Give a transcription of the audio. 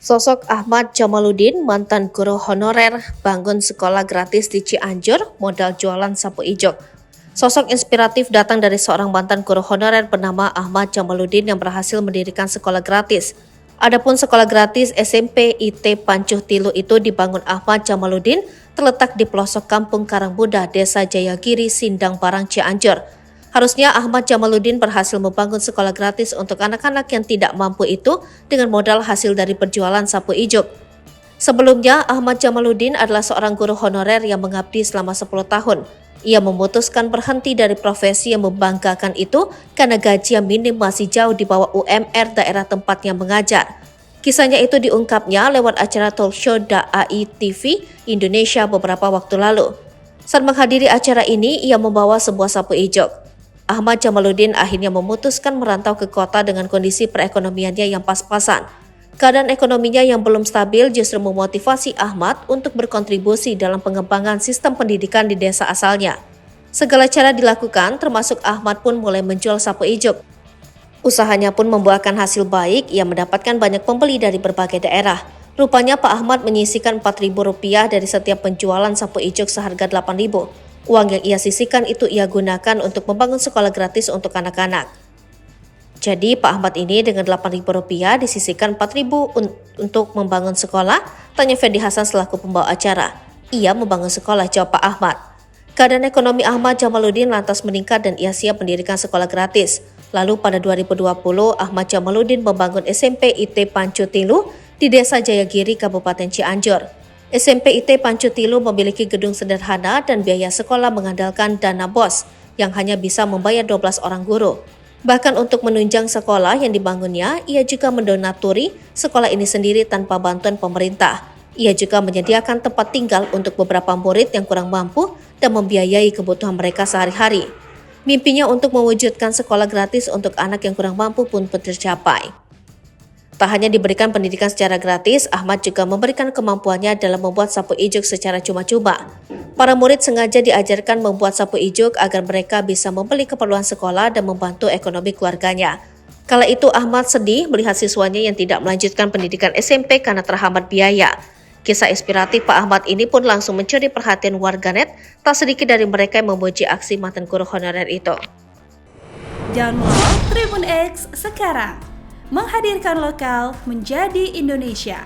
Sosok Ahmad Jamaluddin, mantan guru honorer, bangun sekolah gratis di Cianjur, modal jualan sapu ijuk. Sosok inspiratif datang dari seorang mantan guru honorer bernama Ahmad Jamaluddin yang berhasil mendirikan sekolah gratis. Adapun sekolah gratis SMP IT Pancuh Tilu itu dibangun Ahmad Jamaluddin, terletak di pelosok Kampung Karangmuda, Desa Jayagiri, Sindang Barang, Cianjur. Harusnya Ahmad Jamaluddin berhasil membangun sekolah gratis untuk anak-anak yang tidak mampu itu dengan modal hasil dari berjualan sapu ijuk. Sebelumnya, Ahmad Jamaluddin adalah seorang guru honorer yang mengabdi selama 10 tahun. Ia memutuskan berhenti dari profesi yang membanggakan itu karena gaji yang minim masih jauh di bawah UMR daerah tempatnya mengajar. Kisahnya itu diungkapnya lewat acara talk show DAI TV Indonesia beberapa waktu lalu. Saat menghadiri acara ini, ia membawa sebuah sapu ijuk. Ahmad Jamaluddin akhirnya memutuskan merantau ke kota dengan kondisi perekonomiannya yang pas-pasan. Keadaan ekonominya yang belum stabil justru memotivasi Ahmad untuk berkontribusi dalam pengembangan sistem pendidikan di desa asalnya. Segala cara dilakukan, termasuk Ahmad pun mulai menjual sapu ijuk. Usahanya pun membuahkan hasil baik, ia mendapatkan banyak pembeli dari berbagai daerah. Rupanya Pak Ahmad menyisihkan Rp4.000 dari setiap penjualan sapu ijuk seharga Rp8.000. Uang yang ia sisihkan itu ia gunakan untuk membangun sekolah gratis untuk anak-anak. Jadi Pak Ahmad ini dengan Rp8.000 disisihkan Rp4.000 untuk membangun sekolah, tanya Fendi Hasan selaku pembawa acara. Ia membangun sekolah, jawab Pak Ahmad. Keadaan ekonomi Ahmad Jamaluddin lantas meningkat dan ia siap mendirikan sekolah gratis. Lalu pada 2020 Ahmad Jamaluddin membangun SMP IT Pancuh Tilu di Desa Jayagiri, Kabupaten Cianjur. SMP IT Pancuh Tilu memiliki gedung sederhana dan biaya sekolah mengandalkan dana BOS yang hanya bisa membayar 12 orang guru. Bahkan untuk menunjang sekolah yang dibangunnya, ia juga mendonaturi sekolah ini sendiri tanpa bantuan pemerintah. Ia juga menyediakan tempat tinggal untuk beberapa murid yang kurang mampu dan membiayai kebutuhan mereka sehari-hari. Mimpinya untuk mewujudkan sekolah gratis untuk anak yang kurang mampu pun tercapai. Tak hanya diberikan pendidikan secara gratis, Ahmad juga memberikan kemampuannya dalam membuat sapu ijuk secara cuma-cuma. Para murid sengaja diajarkan membuat sapu ijuk agar mereka bisa membeli keperluan sekolah dan membantu ekonomi keluarganya. Kala itu Ahmad sedih melihat siswanya yang tidak melanjutkan pendidikan SMP karena terhambat biaya. Kisah inspiratif Pak Ahmad ini pun langsung mencuri perhatian warganet, tak sedikit dari mereka yang memuji aksi mantan guru honorer itu. Download Tribun X sekarang, menghadirkan lokal menjadi Indonesia.